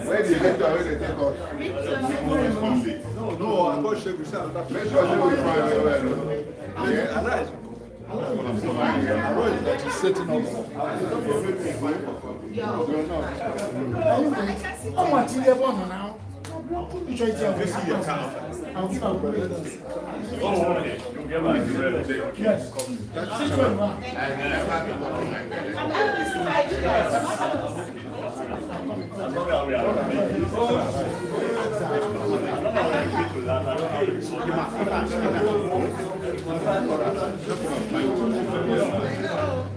Where the electoral where they take off? No, I'm not sure we shall. Let's go to the yeah, right. That is setting up. How much is there now? This is your account. I'll give out. Yes.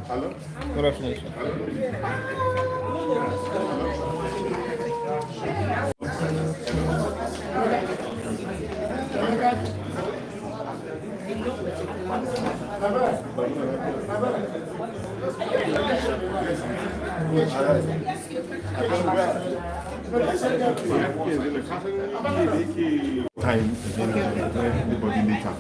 Hello? Good afternoon. Time everybody later.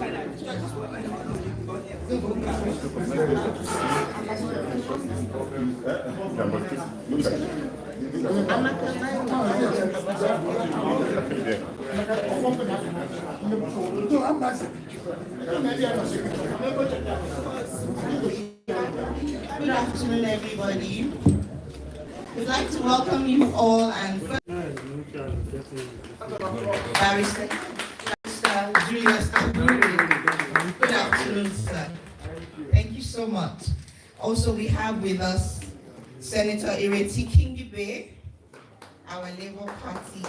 Good afternoon, everybody. We'd like to welcome you all and Barrister Julius Aguri. Good afternoon, sir. Thank you so much. Also, we have with us Senator Ireti Kingibe, our Labour Party.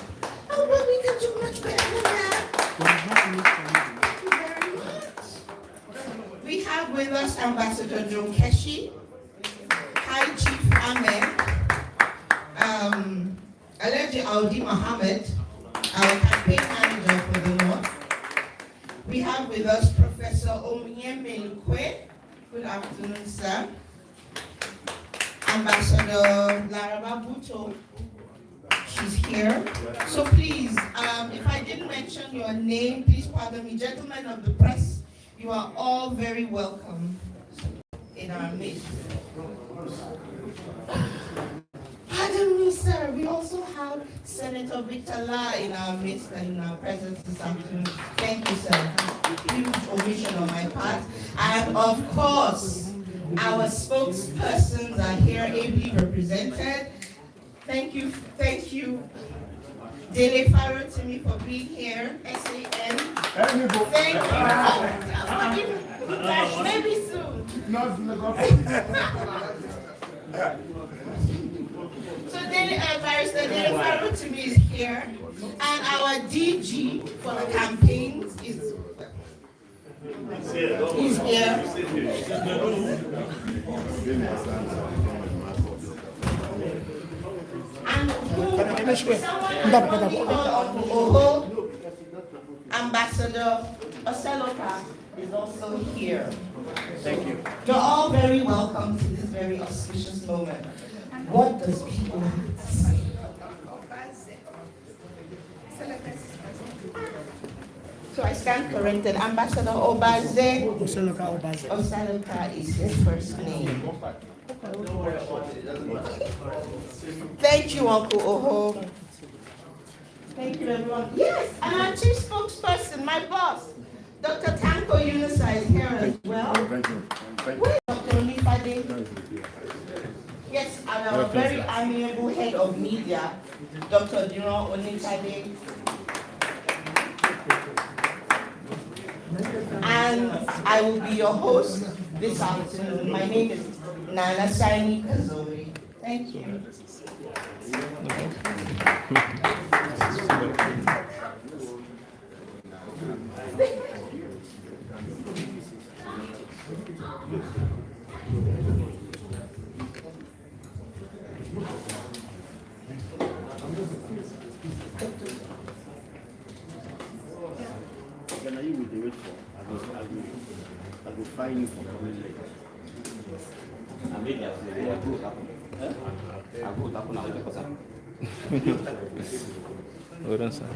Oh, but we can do much better than that. Thank you very much. We have with us Ambassador Joe Keshi, High Chief Ahmed, Alhaji Audi Mohammed, our campaign manager for the North. We have with us Professor Omiyeme Lukwe. Good afternoon, sir. Ambassador Laraba Buto, she's here. So please, if I didn't mention your name, please pardon me. Gentlemen of the press, you are all very welcome in our midst. Pardon me, sir. We also have Senator Victor La in our midst and in our presence this afternoon. Thank you, sir. Huge omission on my part. And of course, our spokespersons are here, ably represented. Thank you, Dele Faro to me for being here. SAN. Thank you. Maybe soon. So Barrister Dele Faro to me is here, and our DG for the campaigns is here. And Ambassador Oseloka is also here. Thank you. You're all very welcome to this very auspicious moment. What does people have to say? So I stand corrected. Ambassador Obaze. Oseloka is his first name. Thank you, Uncle Oho. Thank you, everyone. Yes, and our chief spokesperson, my boss, Dr. Tanko Yunusa is here as well. Thank you. Where is Dr. Olifade? Yes, and our very amiable head of media, Dr. Dino Onifade. And I will be your host this afternoon. My name is Nana Saini Kazori. Thank you. I will find you for coming late. Hold on, sir.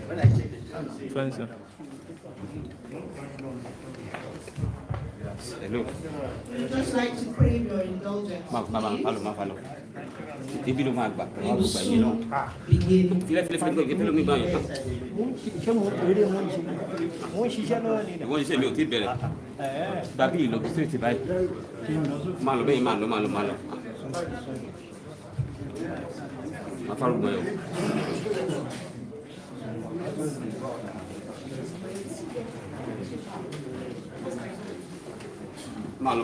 Fine, sir. We'd just like to crave your indulgence. Ebi ló máa gbà wọ́n á gbà yín náà. Begin. Filẹ̀ mi gbà yín tán. Ṣé mo eré mo ń ṣe? Mo ń ṣiṣẹ́ lọ́wọ́ ni. Ìwọ́n iṣẹ́ mi ò tí ì bẹ̀rẹ̀. Gbàbí ìlọ bí sèé ti báyìí. Máa lọ bẹ́yìn máa lọ. Máa fárúgbọ́n yọ. Máa lọ.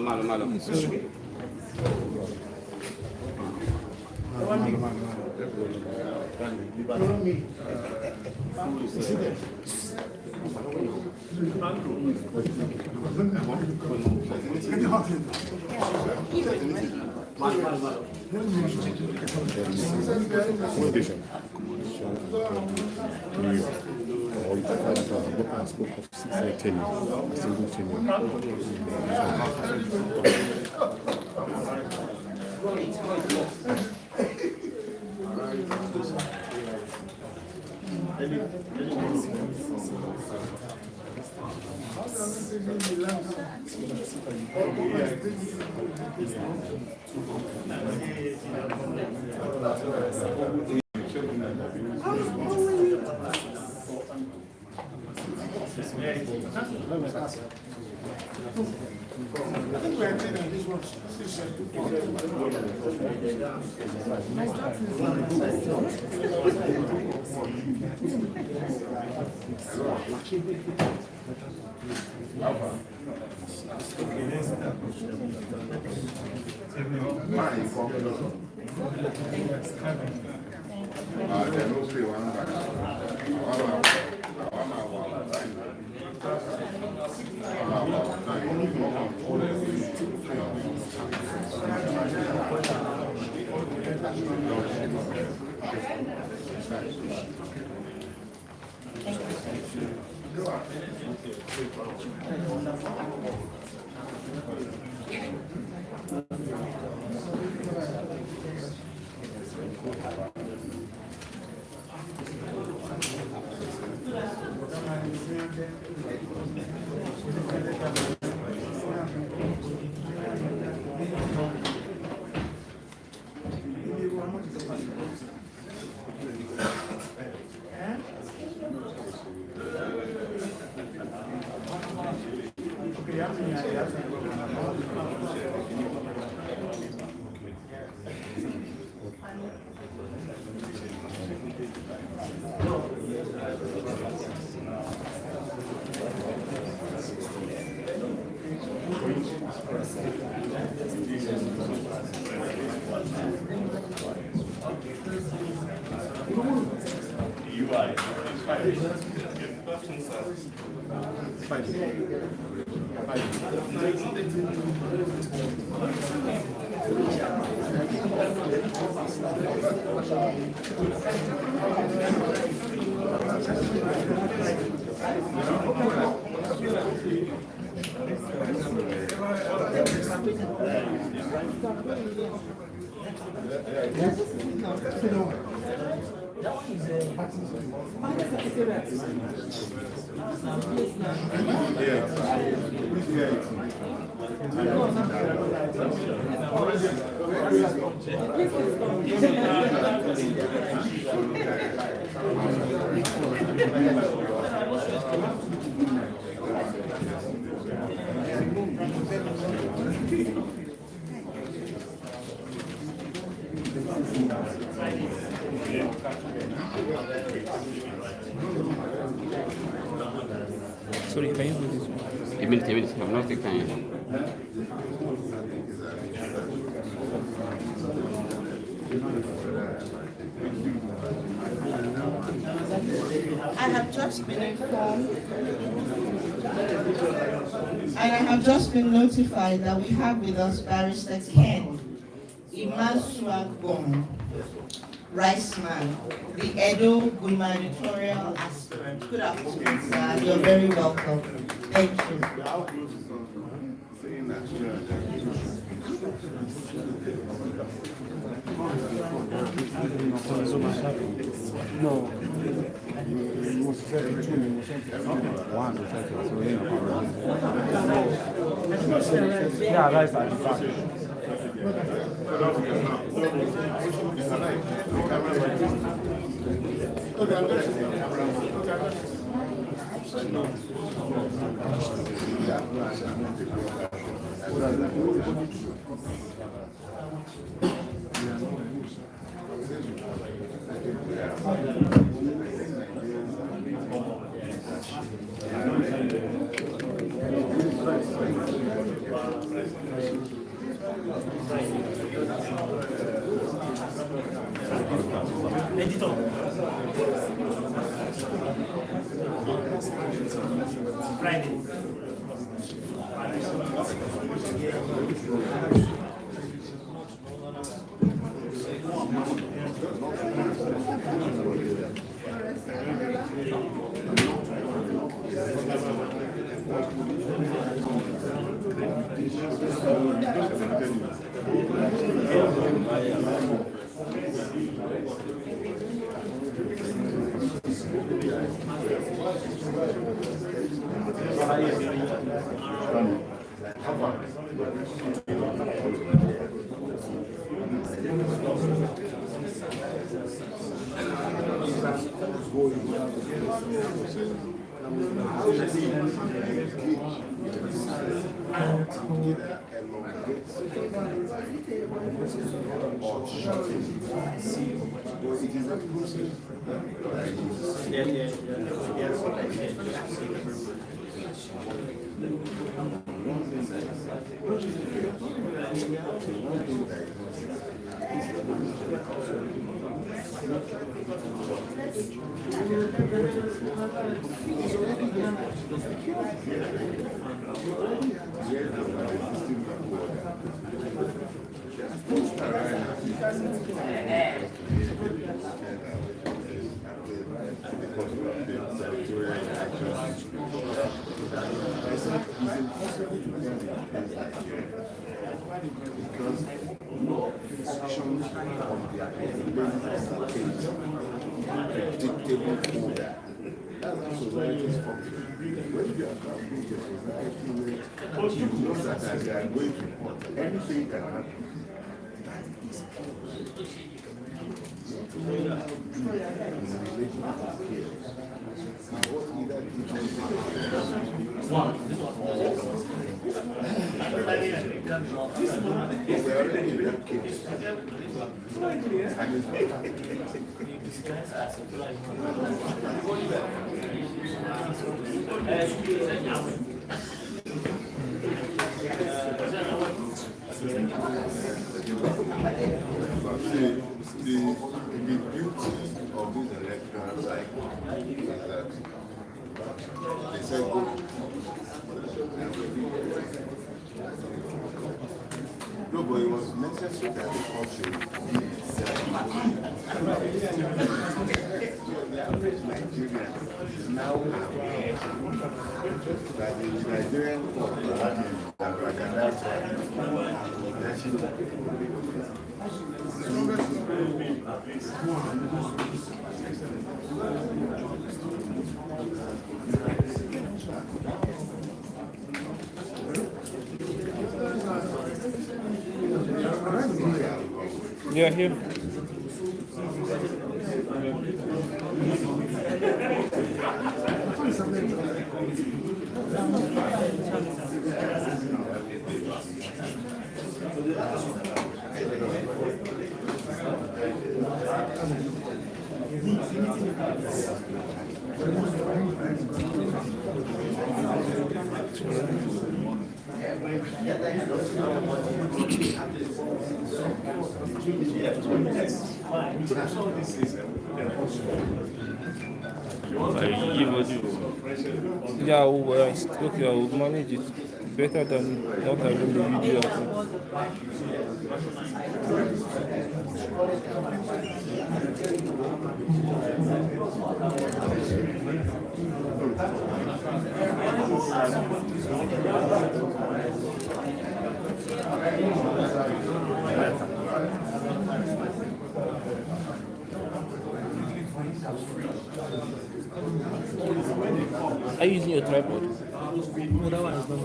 Sorry, can you do this one? A minute. I'm not taking time. I have just been informed and I have just been notified that we have with us Barrister Ken Imasuagbon, Riceman, the Edo gubernatorial aspirant. Good afternoon, sir. You're very welcome. Thank you. No. Yeah, that's Anything can happen. The beauty of this electoral cycle is that they said go. No, but it was necessary that the country Nigeria is now that the Nigerian court that recognized Yeah, here. Yeah, I will, okay, I will manage it better than not having the video. Are you using your tripod? No, that one is not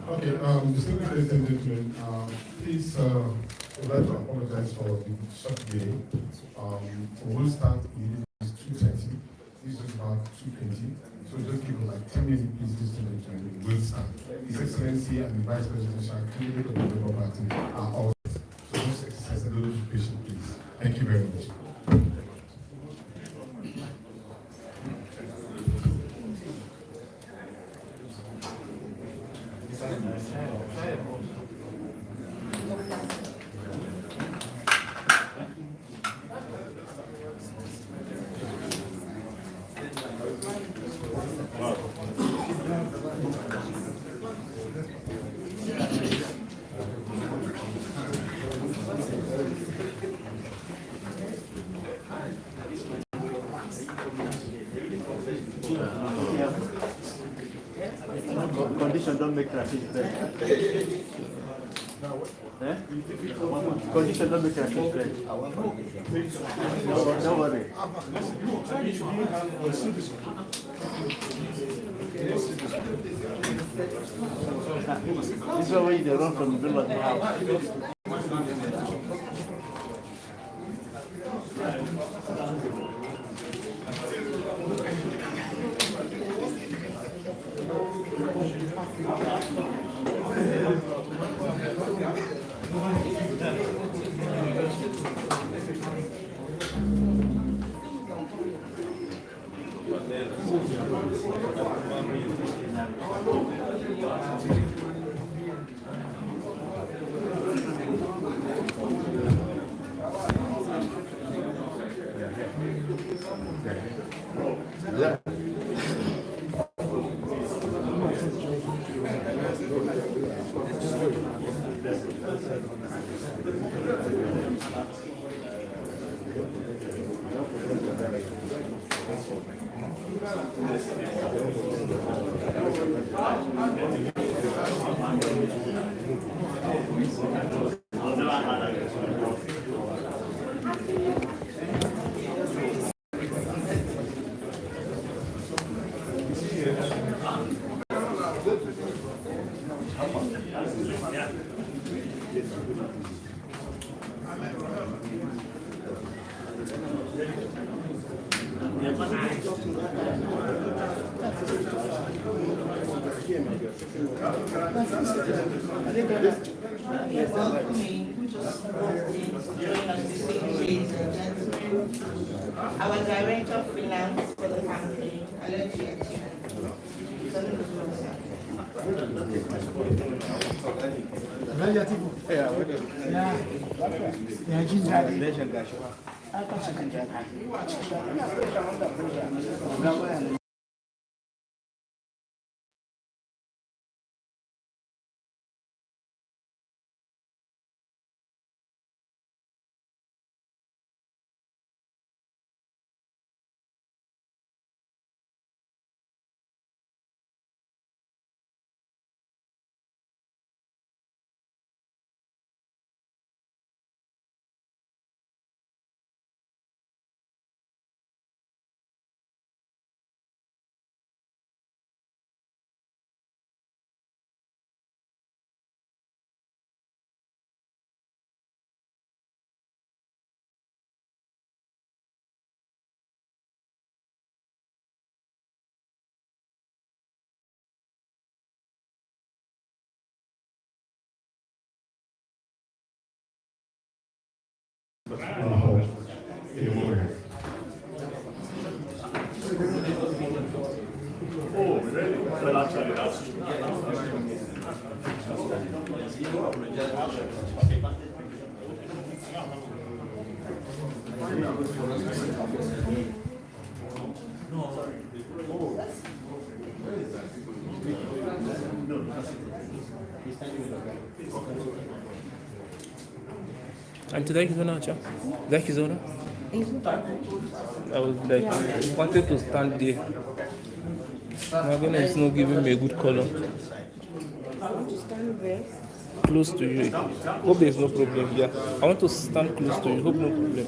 Okay, distinguished ladies and gentlemen, please, I'd like to apologize for the short delay. We'll start immediately at 2:30. This is about 2:20. So just give us like 10 minutes, please, distinguished gentlemen. We'll start. His Excellency and the Vice Presidential candidate of the Labour Party are all. So just exercise a little patience, please. Thank you very much. Condition don't make traffic fair. Eh? Condition don't make traffic fair. Don't worry. This is why they run from the middle of the house. Yeah. Our Director of Finance for the campaign, Electoral. And today is on Acha. That is on. I was like, wanted to stand there. My goodness, it's not giving me a good color. Close to you. Hope there's no problem. Yeah, I want to stand close to you. Hope no problem.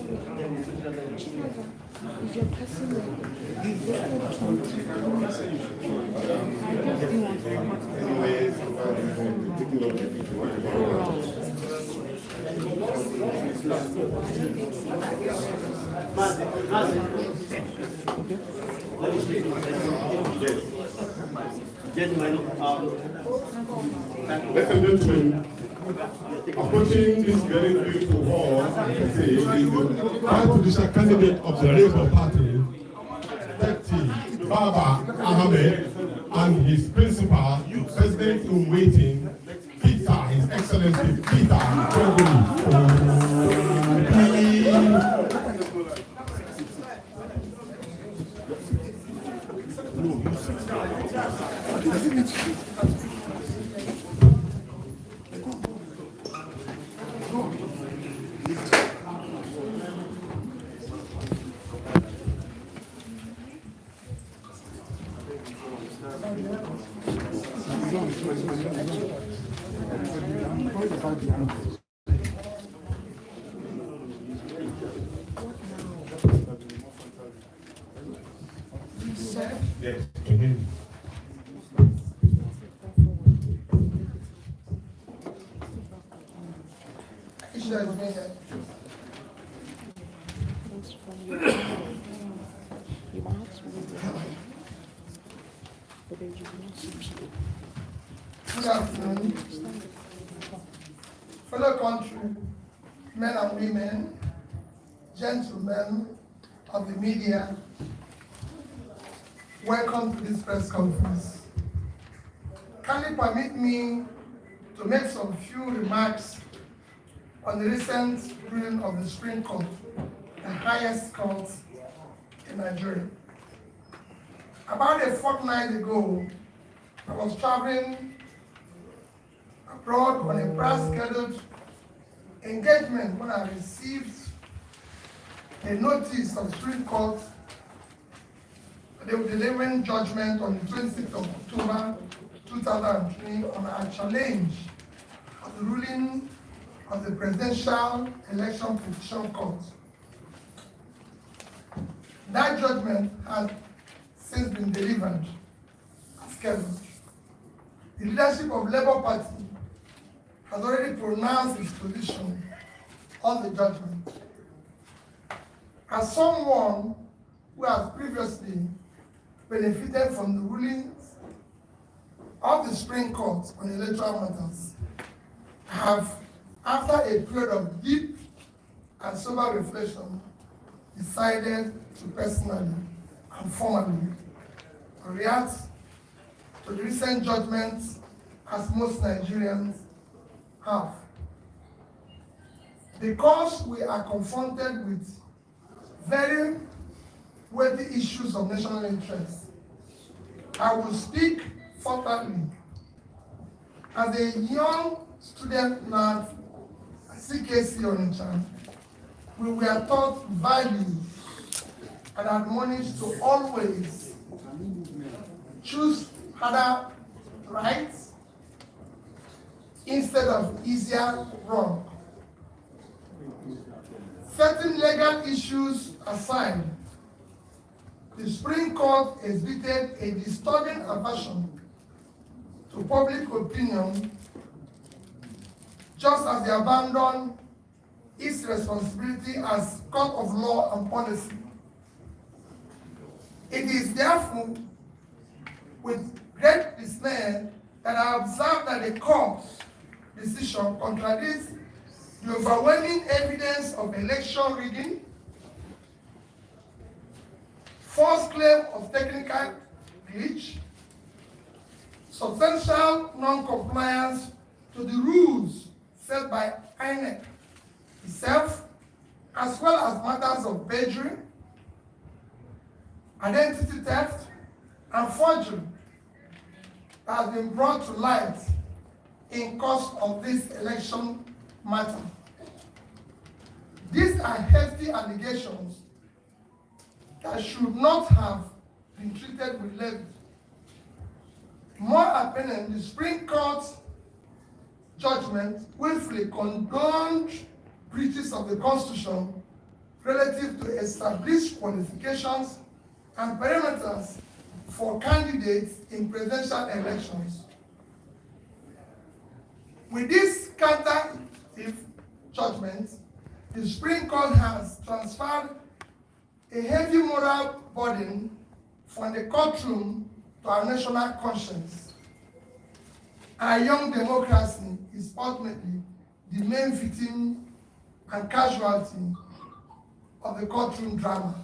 Ladies and gentlemen, approaching this very beautiful hall, is the high judicial candidate of the Labour Party, Deputy Baba Ahmed, and his principal, President-in-waiting, Peter, His Excellency Peter Gregory. Yes. Good afternoon, fellow countrymen and women, gentlemen of the media. Welcome to this press conference. Kindly permit me to make some few remarks on the recent ruling of the Supreme Court, the highest court in Nigeria. About a fortnight ago, I was traveling abroad on a prior-scheduled engagement when I received a notice of Supreme Court that they were delivering judgment on the 26th of October 2003 on our challenge of the ruling of the Presidential Election Petition Court. That judgment has since been delivered as scheduled. The leadership of Labour Party has already pronounced its position on the judgment. As someone who has previously benefited from the rulings of the Supreme Court on electoral matters, I have, after a period of deep and sober reflection, decided to personally and formally react to the recent judgments as most Nigerians have. Because we are confronted with very weighty issues of national interest, I will speak forthrightly. As a young student at CKC Onitsha, we were taught values and admonished to always choose harder rights instead of easier wrong. Certain legal issues aside, the Supreme Court exhibited a disturbing aversion to public opinion, just as they abandoned its responsibility as court of law and policy. It is therefore with great dismay that I observe that the court's decision contradicts the overwhelming evidence of election rigging, false claim of technical glitch, substantial non-compliance to the rules set by INEC itself, as well as matters of perjury, identity theft, and forgery that has been brought to light in course of this election matter. These are hefty allegations that should not have been treated with levity. More apparent, the Supreme Court's judgment willfully condoned breaches of the Constitution relative to established qualifications and parameters for candidates in presidential elections. With this counter-if judgment, the Supreme Court has transferred a heavy moral burden from the courtroom to our national conscience. Our young democracy is ultimately the main victim and casualty of the courtroom drama.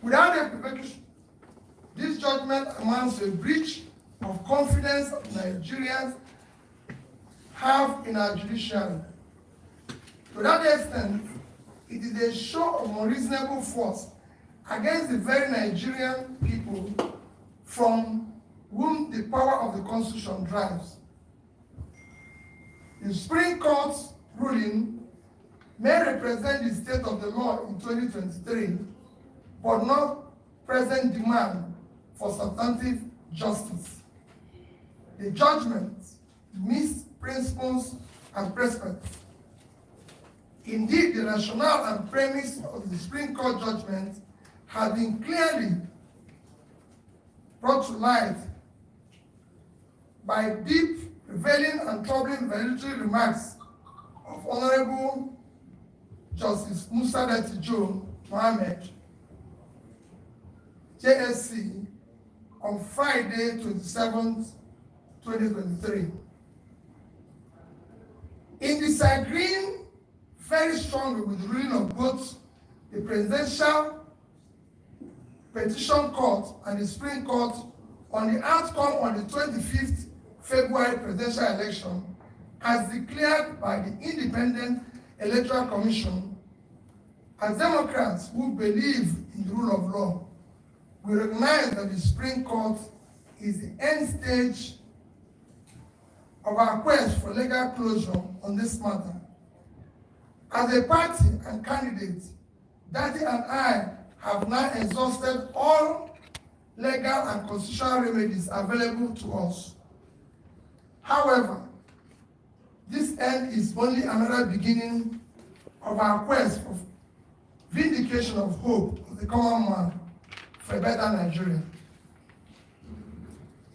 Without equivocation, this judgment amounts to a breach of confidence Nigerians have in our judiciary. To that extent, it is a show of unreasonable force against the very Nigerian people from whom the power of the Constitution drives. The Supreme Court's ruling may represent the state of the law in 2023, but not present demand for substantive justice. The judgment meets principles and precepts. Indeed, the rationale and premise of the Supreme Court judgment have been clearly brought to light by deep, revealing, and troubling valedictory remarks of Honorable Justice Musa Datijo Mohammed, JSC, on Friday, 27th, 2023. In disagreeing very strongly with the ruling of both the Presidential Petition Court and the Supreme Court on the outcome on the 25th February presidential election, as declared by the Independent Electoral Commission, as Democrats who believe in the rule of law, we recognize that the Supreme Court is the end stage of our quest for legal closure on this matter. As a party and candidate, Dati and I have now exhausted all legal and constitutional remedies available to us. However, this end is only another beginning of our quest for vindication of hope of the common man for a better Nigeria.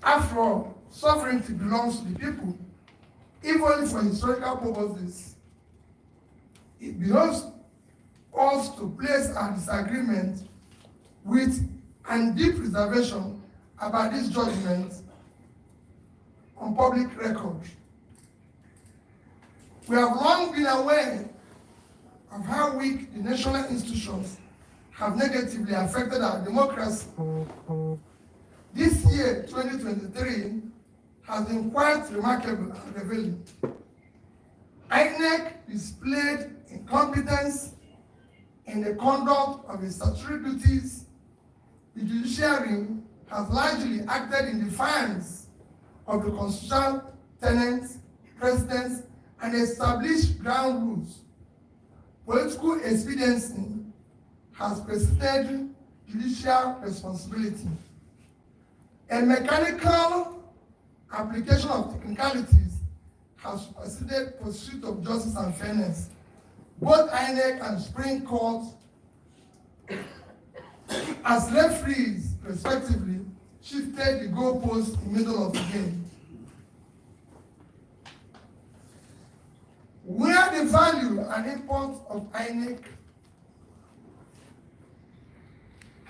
After all, sovereignty belongs to the people, even for historical purposes. It belongs us to place our disagreement with and deep reservation about this judgment on public record. We have long been aware of how weak the national institutions have negatively affected our democracy. This year, 2023, has been quite remarkable and revealing. INEC displayed incompetence in the conduct of its statutory duties. The judiciary has largely acted in defiance of the constitutional tenets, precedents, and established ground rules. Political expediency has preceded judicial responsibility. A mechanical application of technicalities has preceded pursuit of justice and fairness. Both INEC and Supreme Court, as referees, respectively, shifted the goalposts in the middle of the game. Where the value and import of INEC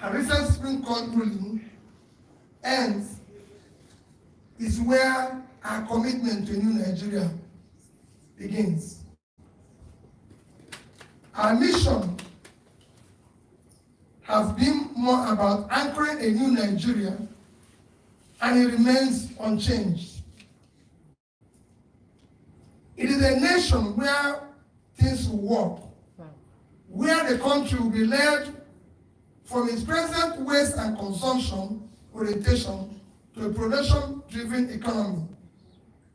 and recent Supreme Court ruling ends is where our commitment to a new Nigeria begins. Our mission has been more about anchoring a new Nigeria, and it remains unchanged. It is a nation where things will work, where the country will be led from its present waste and consumption orientation to a production-driven economy.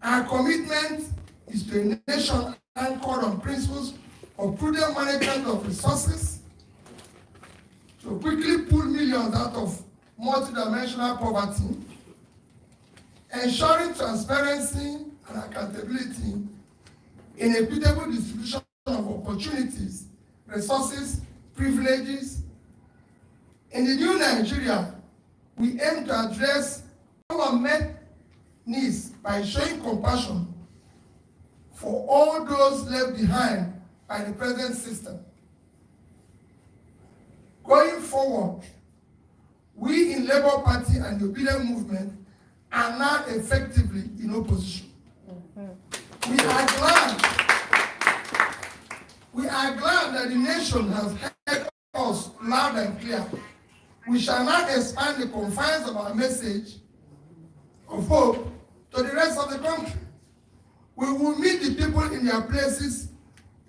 Our commitment is to a nation anchored on principles of prudent management of resources, to quickly pull millions out of multidimensional poverty, ensuring transparency and accountability in equitable distribution of opportunities, resources, privileges. In the new Nigeria, we aim to address unmet needs by showing compassion for all those left behind by the present system. Going forward, we in Labour Party and the Obedient Movement are now effectively in opposition. We are glad that the nation has heard us loud and clear. We shall not expand the confines of our message of hope to the rest of the country. We will meet the people in their places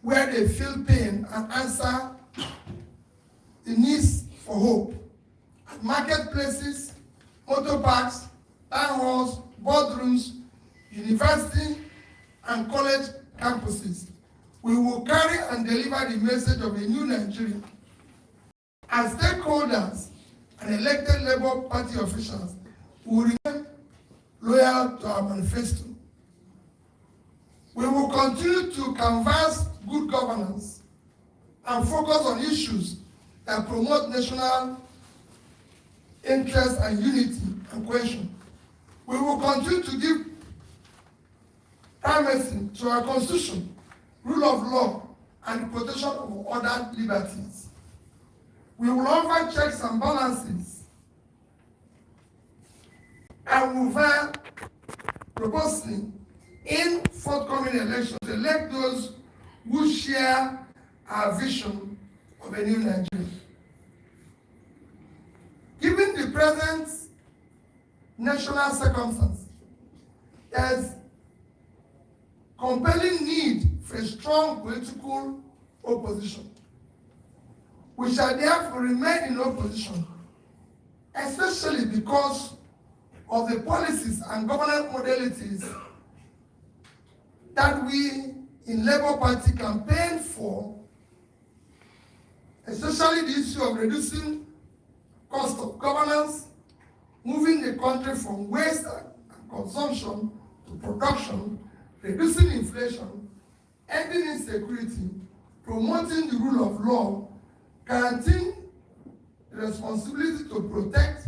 where they feel pain and answer the needs for hope. At marketplaces, motor parks, town halls, boardrooms, university and college campuses, we will carry and deliver the message of a new Nigeria. As stakeholders and elected Labour Party officials, we will remain loyal to our manifesto. We will continue to canvass good governance and focus on issues that promote national interest and unity and cohesion. We will continue to give primacy to our constitution, rule of law, and the protection of other liberties. We will offer checks and balances, and we will robustly in forthcoming elections elect those who share our vision of a new Nigeria. Given the present national circumstances, there is compelling need for a strong political opposition. We shall therefore remain in opposition, especially because of the policies and governance modalities that we in Labour Party campaign for, especially the issue of reducing cost of governance, moving the country from waste and consumption to production, reducing inflation, ending insecurity, promoting the rule of law, guaranteeing the responsibility to protect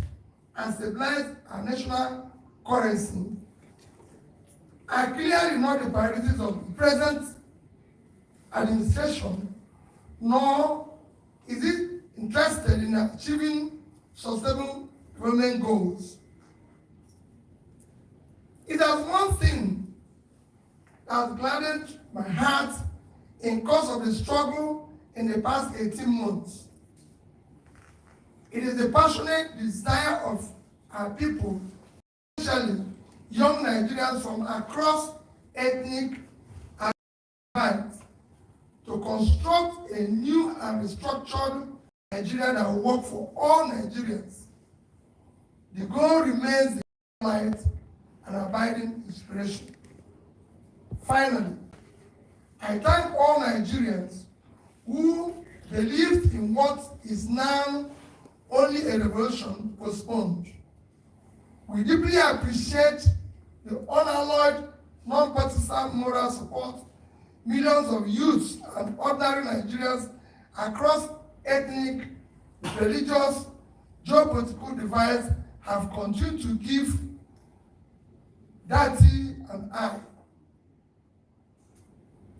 and stabilize our national currency, are clearly not the priorities of the present administration, nor is it interested in achieving sustainable development goals. It has one thing that has gladdened my heart in course of the struggle in the past 18 months. It is the passionate desire of our people, especially young Nigerians from across ethnic and lines to construct a new and restructured Nigeria that will work for all Nigerians. The goal remains the light and abiding inspiration. Finally, I thank all Nigerians who believed in what is now only a revolution postponed. We deeply appreciate the unalloyed, non-partisan moral support millions of youths and ordinary Nigerians across ethnic, religious, geopolitical divides have continued to give Dati and I.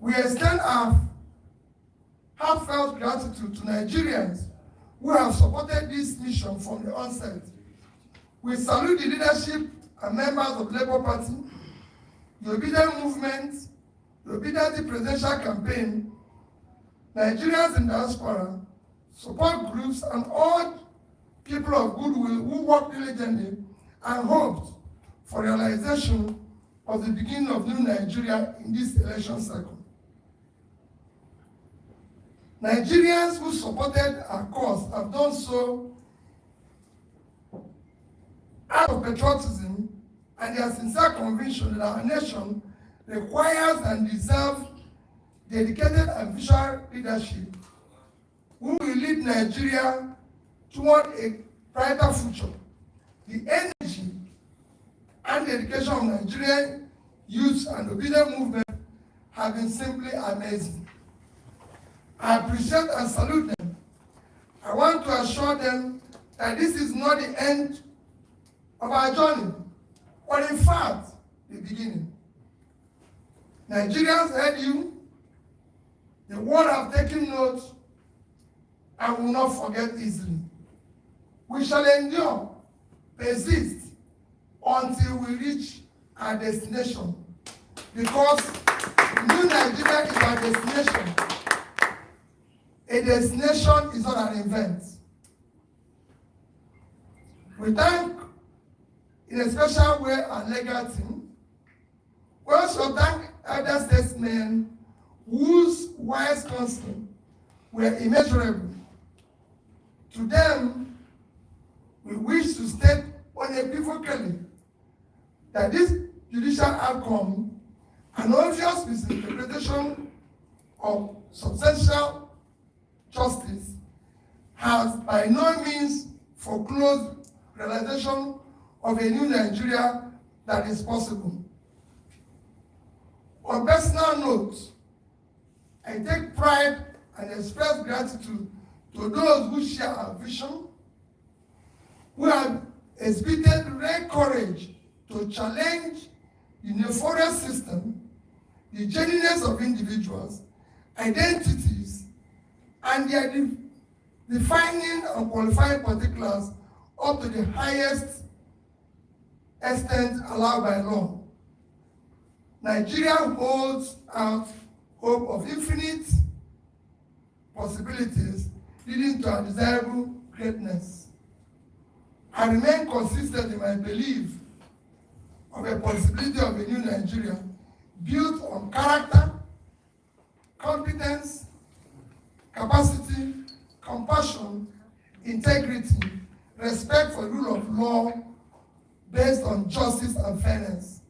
We extend our heartfelt gratitude to Nigerians who have supported this mission from the onset. We salute the leadership and members of the Labour Party, the Obedient Movement, the Obedient Presidential Campaign, Nigerians in diaspora, support groups, and all people of goodwill who worked diligently and hoped for realization of the beginning of new Nigeria in this election cycle. Nigerians who supported our cause have done so out of patriotism and their sincere conviction that our nation requires and deserves dedicated and visionary leadership who will lead Nigeria toward a brighter future. The energy and dedication of Nigerian youth and obedient movement have been simply amazing. I appreciate and salute them. I want to assure them that this is not the end of our journey, but in fact, the beginning. Nigerians heard you, the world have taken note, and will not forget easily. We shall endure, persist, until we reach our destination, because new Nigeria is our destination. A destination is not an event. We thank, in a special way, our legal team. We also thank elder statesmen whose wise counsel were immeasurable. To them, we wish to state unequivocally that this judicial outcome, an obvious misinterpretation of substantial justice, has by no means foreclosed realization of a new Nigeria that is possible. On personal note, I take pride and express gratitude to those who share our vision, who have exhibited rare courage to challenge the nefarious system, the genuineness of individuals, identities, and their defining and qualifying particulars up to the highest extent allowed by law. Nigeria holds out hope of infinite possibilities leading to a desirable greatness. I remain consistent in my belief of a possibility of a new Nigeria built on character, competence, capacity, compassion, integrity, respect for the rule of law based on justice and fairness.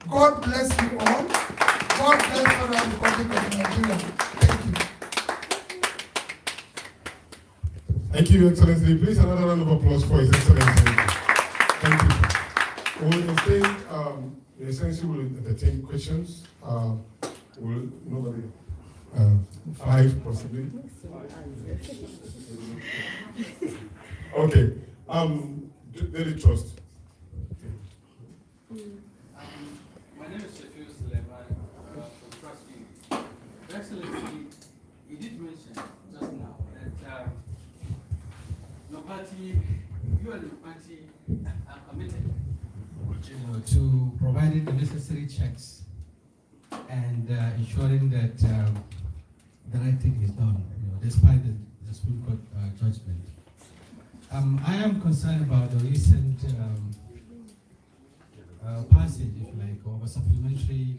God bless you all. God bless the Federal Republic of Nigeria. Thank you. Thank you, Excellency. Please, another round of applause for His Excellency. Thank you. The Excellency will entertain questions. Nobody. 5 possibly. Okay. Daily Trust. My name is Shafiq Suleiman from Trust View. Excellency, you did mention just now that your party, you and your party are committed to providing the necessary checks and ensuring that the right thing is done, despite the Supreme Court judgment. I am concerned about the recent passage, if you like, of a supplementary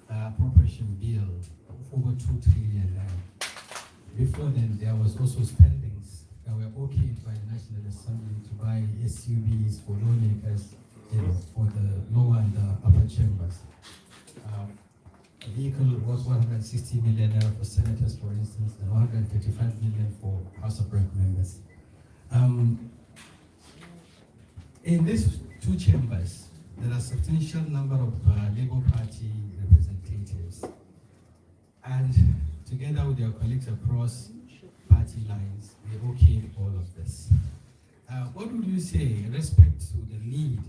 appropriation bill of over 2 trillion. Before then, there was also spendings that were okayed by the National Assembly to buy SUVs for lawmakers, for the lower and the upper chambers. A vehicle was 160 million for senators, for instance, and 135 million for House of Rep members. In these two chambers, there are a substantial number of Labour Party representatives, and together with their colleagues across party lines, they okayed all of this. What would you say in respect to the need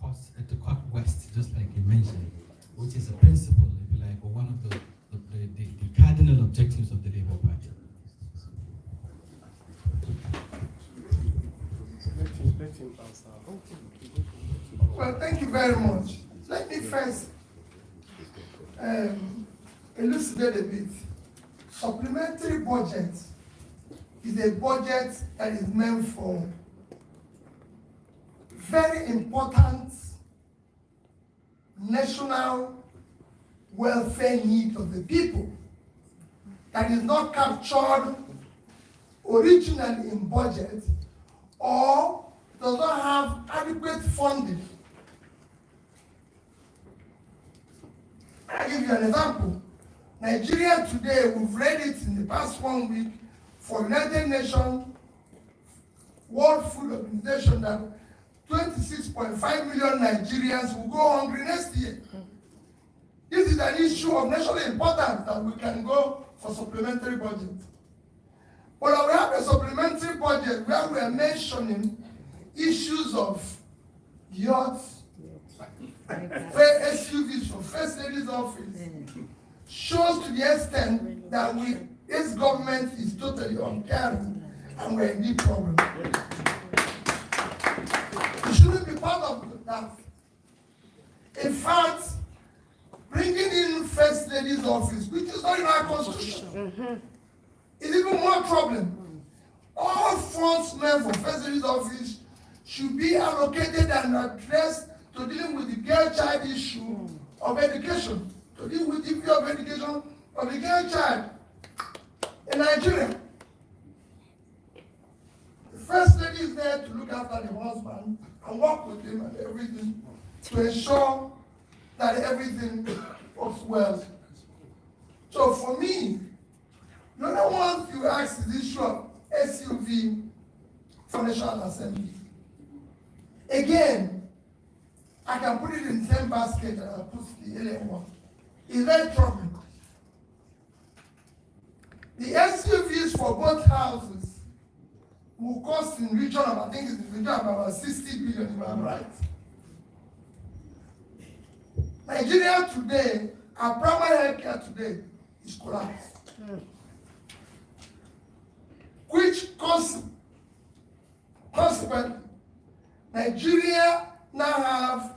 to cut waste, just like you mentioned, which is a principle, if you like, or one of the cardinal objectives of the Labour Party? Let him answer. Well, thank you very much. Let me first elucidate a bit. Supplementary budget is a budget that is meant for very important national welfare needs of the people that is not captured originally in budget or does not have adequate funding. I'll give you an example. Nigeria today, we've read it in the past 1 week for United Nations World Food Organization that 26.5 million Nigerians will go hungry next year. This is an issue of national importance that we can go for supplementary budget. But we have a supplementary budget where we are mentioning issues of yachts, SUVs for First Lady's office, shows to the extent that this government is totally uncaring and we're in deep problem. We shouldn't be part of that. In fact, bringing in First Lady's office, which is not in our constitution, is even more problem. All funds meant for First Lady's office should be allocated and addressed to dealing with the girl child issue of education, to deal with the issue of education of the girl child in Nigeria. The First Lady is there to look after the husband and work with him and everything to ensure that everything works well. So for me, the other one you ask is the issue of SUV for National Assembly. Again, I can put it in the same basket that I put the alien one. It's very troubling. The SUVs for both houses will cost in region of, I think it's in region of about 60 billion, if I'm right. Nigeria today, our primary health care today is collapsed. Which consequently, Nigeria now have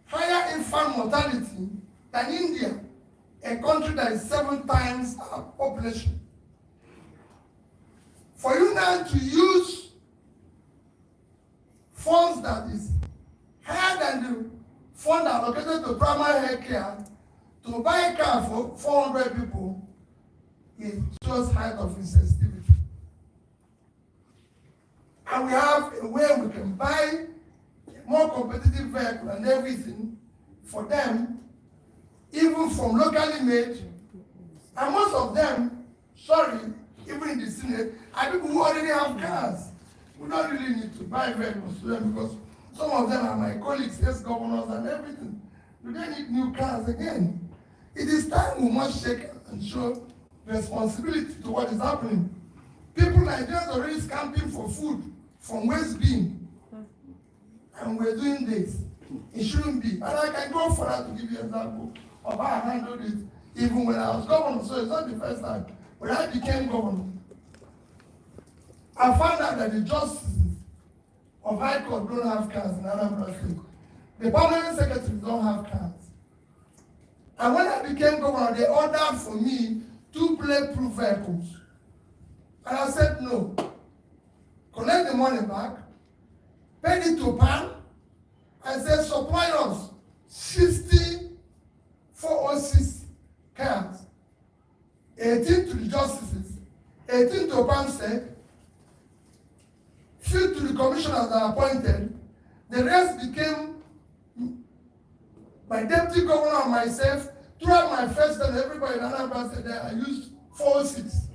higher infant mortality than India, a country that is 7 times our population. For you now to use funds that is higher than the fund allocated to primary health care to buy a car for 400 people is just height of insensitivity. And we have a way we can buy more competitive vehicle and everything for them, even from locally made. And most of them, even in the Senate, are people who already have cars. We don't really need to buy vehicles to them because some of them are my colleagues, ex-governors and everything. Do they need new cars again? It is time we must shake and show responsibility to what is happening. People like Nigerians are already scamping for food from West Bean. And we're doing this. It shouldn't be. And I can go further to give you an example of how I handled it even when I was governor. So it's not the first time. When I became governor, I found out that the justices of High Court don't have cars in Anambra State. The permanent secretaries don't have cars. And when I became governor, they ordered for me 2 bulletproof vehicles. And I said no. Collect the money back, pay it to PAN, and said, supply us 6406 cards, 18 to the justices, 18 to Pamsec, few to the commissioners that are appointed. The rest became my deputy governor and myself. Throughout my first term, everybody in Anambra said that I used 406.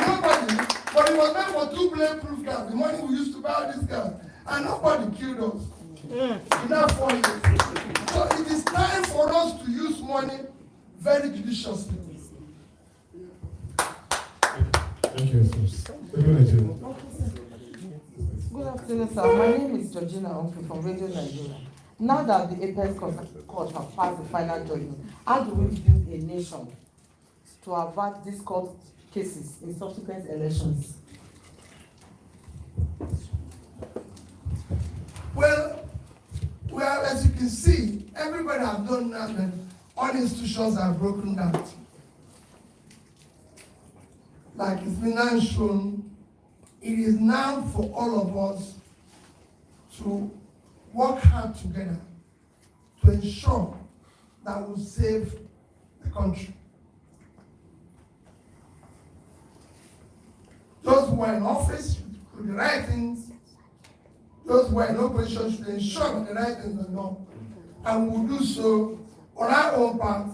Nobody, but it was meant for 2 bulletproof cards. The money we used to buy this card, and nobody killed us. In that 4 years. So it is time for us to use money very judiciously. Thank you, sir. Good afternoon, sir. My name is Georgina Onke from Radio Nigeria. Now that the Apex Court has passed the final judgment, how do we build a nation to avert these court cases in subsequent elections? Well, as you can see, everybody has done that, and all institutions are broken down. Like it's been now shown, it is now for all of us to work hard together to ensure that we save the country. Those who are in office should do the right things. Those who are in opposition should ensure that the right things are done. And we'll do so on our own part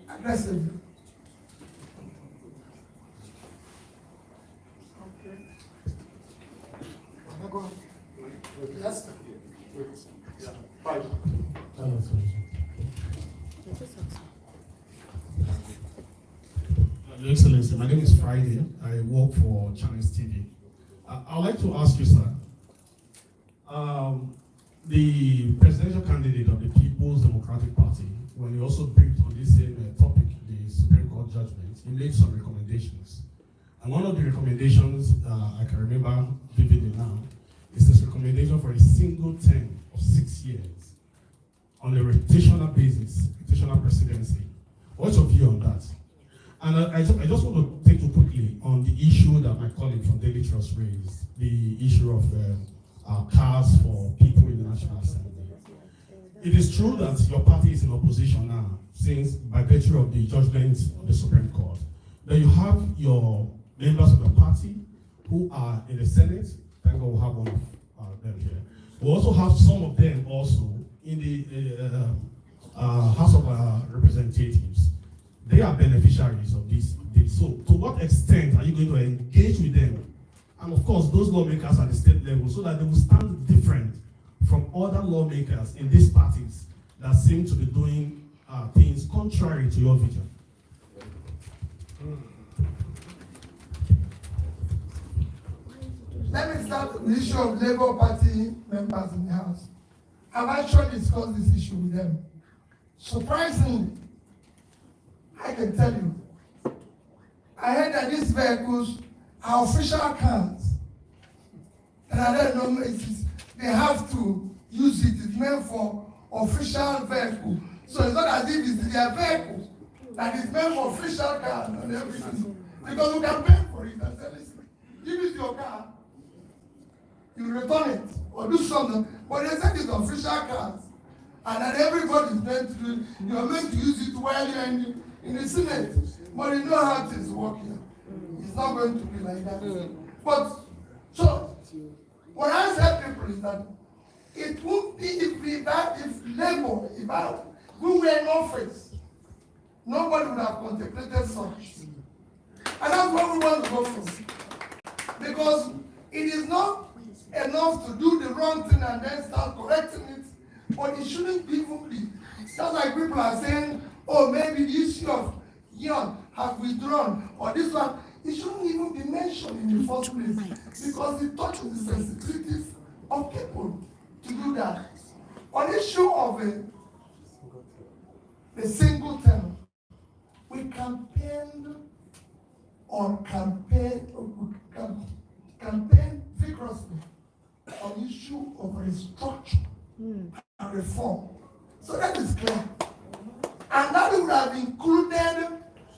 aggressively. Your Excellency, my name is Friday. I work for Channels TV. I'd like to ask you, sir, the presidential candidate of the People's Democratic Party, when he also briefed on this same topic, the Supreme Court judgment, he made some recommendations. And one of the recommendations I can remember vividly now is this recommendation for a single term of 6 years on a rotational basis, rotational presidency. What's your view on that? And I just want to take you quickly on the issue that my colleague from Daily Trust raised, the issue of cars for people in the National Assembly. It is true that your party is in opposition now, since by virtue of the judgment of the Supreme Court. Then you have your members of the party who are in the Senate. Thank God we have one of them here. We also have some of them also in the House of Representatives. They are beneficiaries of this. So to what extent are you going to engage with them? And of course, those lawmakers at the state level, so that they will stand different from other lawmakers in these parties that seem to be doing things contrary to your vision. Let me start with the issue of Labour Party members in the House. I've actually discussed this issue with them. Surprisingly, I can tell you, I heard that these vehicles are official cars. And I don't know, they have to use it. It's meant for official vehicle. So it's not as if it's their vehicle that is meant for official cars and everything. Because you can pay for it and say, listen, give it your car, you return it or do something. But they said it's official cars. And that everybody is meant to do it. You're meant to use it while you're in the Senate. But you know how things work here. It's not going to be like that. But, so, what I said people is that it won't be if Labour, if we were in office, nobody would have contemplated such. And that's what we want to go for. Because it is not enough to do the wrong thing and then start correcting it, but it shouldn't even be. Just like people are saying, oh, maybe the issue of young have withdrawn, or this one, it shouldn't even be mentioned in the first place, because it touches the sensitivities of people to do that. On the issue of the single term, we campaign vigorously on the issue of restructure and reform. So that is clear. And that would have included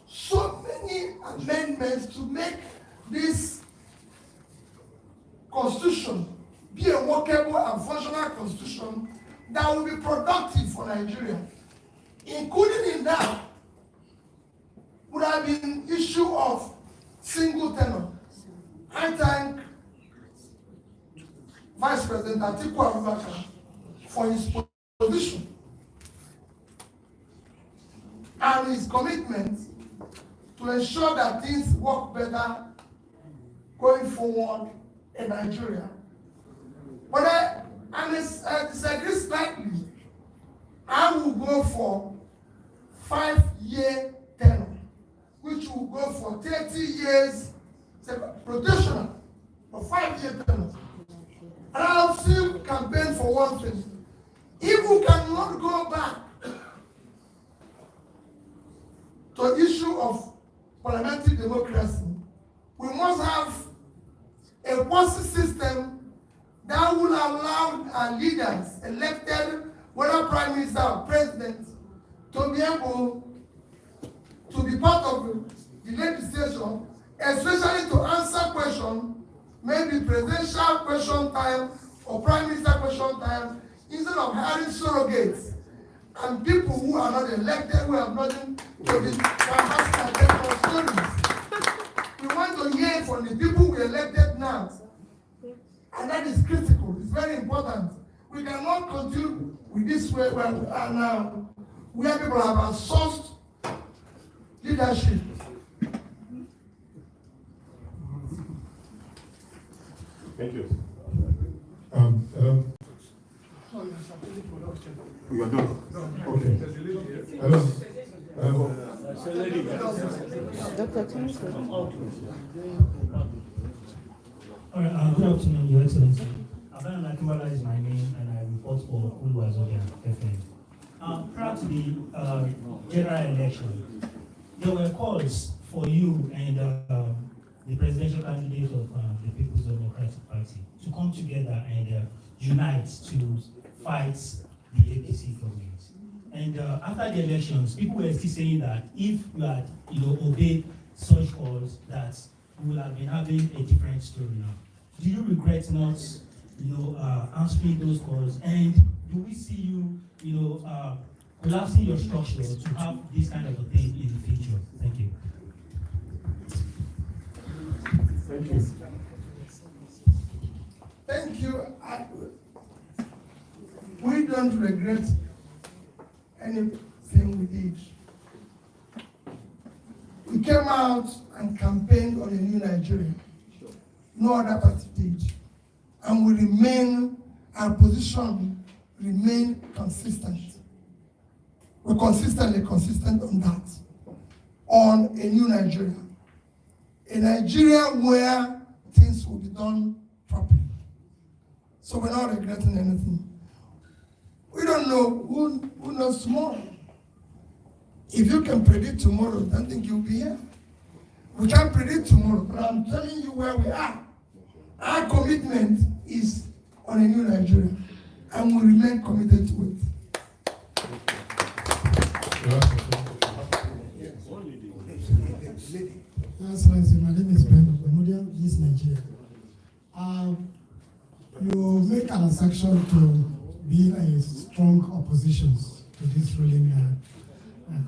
so many amendments to make this constitution be a workable and functional constitution that will be productive for Nigeria. Including in that would have been issue of single tenure. I thank Vice President Atiku Abubakar for his position and his commitment to ensure that things work better going forward in Nigeria. But I disagree slightly. I will go for 5-year tenure, which will go for 30 years, rotational, for 5-year tenure. And I'll still campaign for one thing. If we cannot go back to the issue of parliamentary democracy, we must have a policy system that will allow our leaders, elected, whether prime minister or president, to be able to be part of the legislation, especially to answer questions, maybe presidential question time or prime minister question time, instead of hiring surrogates and people who are not elected, who have nothing to be stories. We want to hear from the people we elected now. And that is critical. It's very important. We cannot continue with this way where we are now, where people have outsourced leadership. Thank you. You are done. Okay. Hello. All right, good afternoon, Your Excellency. Aban Akimala is my name, and I report for Uluwazodia FM. Prior to the general election, there were calls for you and the presidential candidate of the People's Democratic Party to come together and unite to fight the APC government. And after the elections, people were still saying that if you had, obeyed such calls, that we will have been having a different story now. Do you regret not, answering those calls? And do we see you, collapsing your structure to have this kind of a thing in the future? Thank you. Thank you. Thank you. We don't regret anything we did. We came out and campaigned on a new Nigeria. No other party did. And we remain, our position remain consistent. We're consistently consistent on that. On a new Nigeria. A Nigeria where things will be done properly. So we're not regretting anything. We don't know who knows tomorrow. If you can predict tomorrow, I don't think you'll be here. We can't predict tomorrow, but I'm telling you where we are. Our commitment is on a new Nigeria, and we remain committed to it. Excellency, my name is Ben Obemudia, East Nigeria. You make an assertion to being a strong opposition to this ruling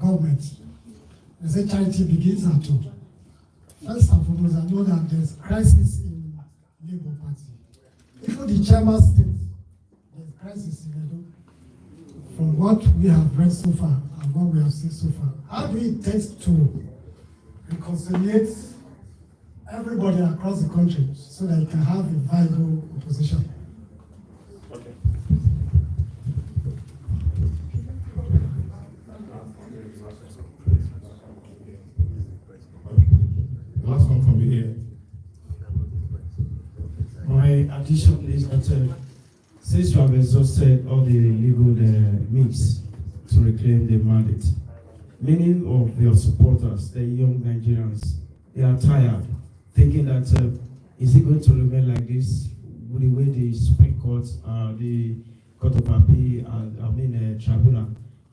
government. They say charity begins at home. First and foremost, I know that there's crisis in Labour Party. Even the chairman states there's crisis in Edo. From what we have read so far and what we have seen so far, how do we intend to reconciliate everybody across the country so that you can have a viable opposition? Okay. Last one from here. My addition is that since you have exhausted all the legal means to reclaim the mandate, many of your supporters, the young Nigerians, they are tired, thinking that is it going to remain like this with the way the Supreme Court, the Court of Appeal, Tribunal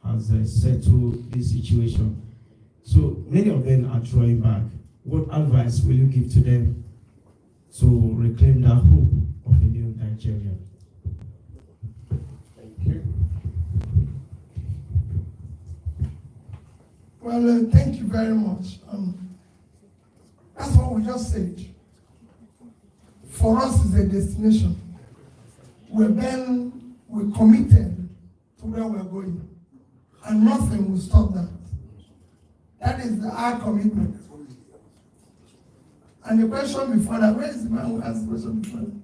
has settled this situation. So many of them are drawing back. What advice will you give to them to reclaim that hope of a new Nigeria? you. Well, thank you very much. That's what we just said. For us, it's a destination. We're committed to where we're going, and nothing will stop that. That is our commitment. And the question before that, where is the man who asked the question before that?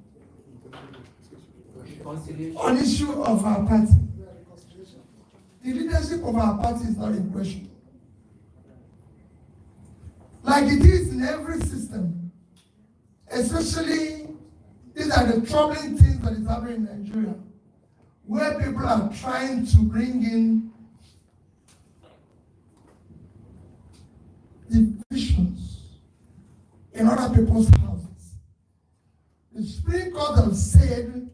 On issue of our party. The leadership of our party is not in question. Like it is in every system, especially these are the troubling things that is happening in Nigeria, where people are trying to bring in divisions in other people's houses. The Supreme Court has said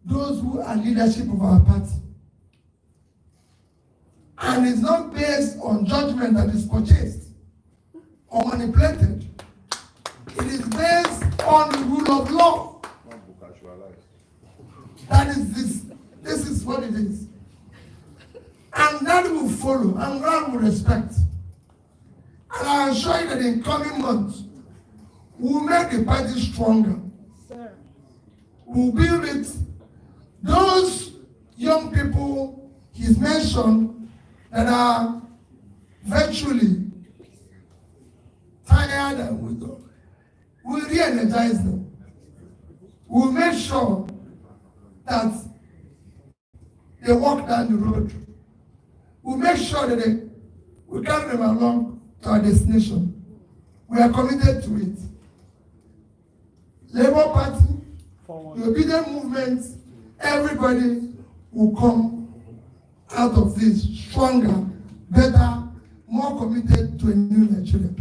those who are leadership of our party, and it's not based on judgment that is purchased or manipulated. It is based on the rule of law. That is this. This is what it is. And that will follow, and God will respect. And I assure you that in coming months, we'll make the party stronger. Sir. We'll build it. Those young people he's mentioned that are virtually tired and withdrawn, we'll re-energize them. We'll make sure that they walk down the road. We'll make sure that we carry them along to our destination. We are committed to it. Labour Party, the obedient movement, everybody will come out of this stronger, better, more committed to a new Nigeria.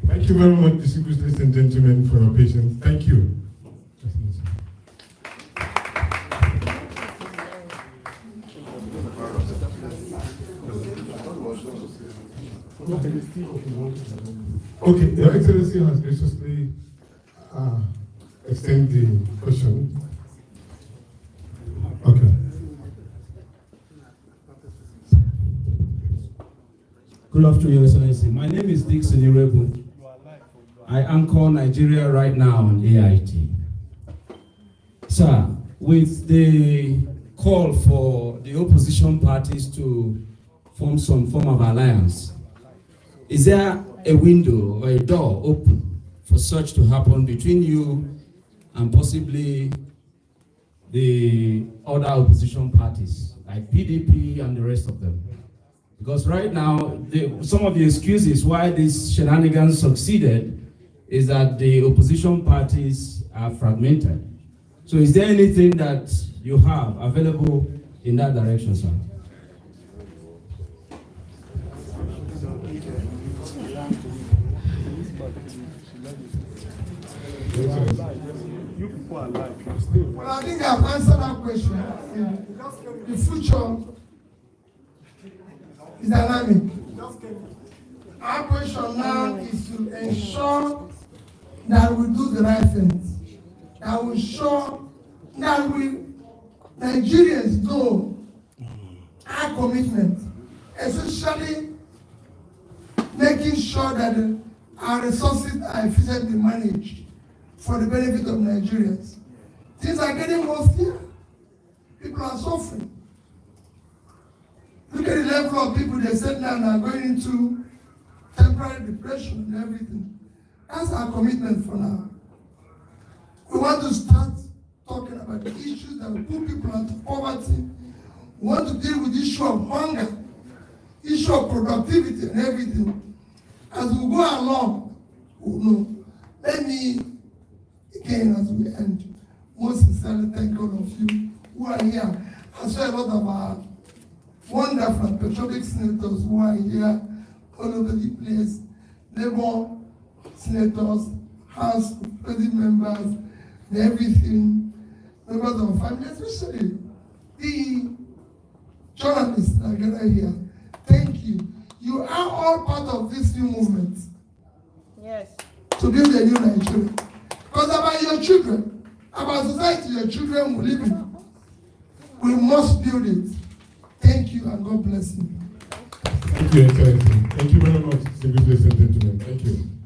Thank you very much, distinguished ladies and gentlemen, for your patience. Thank you. Okay, Your Excellency has graciously extended the question. Okay. Good afternoon, Your Excellency. My name is Dixon Irebu. I anchor Nigeria right now on AIT. Sir, with the call for the opposition parties to form some form of alliance, is there a window or a door open for such to happen between you and possibly the other opposition parties, like PDP and the rest of them? Because right now, some of the excuses why these shenanigans succeeded is that the opposition parties are fragmented. So is there anything that you have available in that direction, sir? Well, I think I've answered that question. The future is dynamic. Our question now is to ensure that we do the right things. That we show that we Nigerians know our commitment, especially making sure that our resources are efficiently managed for the benefit of Nigerians. Things are getting worse here. People are suffering. Look at the level of people they said now are going into temporary depression and everything. That's our commitment for now. We want to start talking about the issues that will put people into poverty. We want to deal with the issue of hunger, issue of productivity and everything. As we go along, we'll know. Let me, again, as we end, most sincerely thank all of you who are here. I saw a lot of our wonderful and patriotic senators who are here all over the place. Labour senators, House President members, and everything, members of family, especially the journalists that are gathered here. Thank you. You are all part of this new movement. Yes. To build a new Nigeria. Because Because about your children, about society your children will live in. We must build it. Thank you and God bless you. Thank you, Excellency. Thank you very much, ladies and gentlemen. Thank you.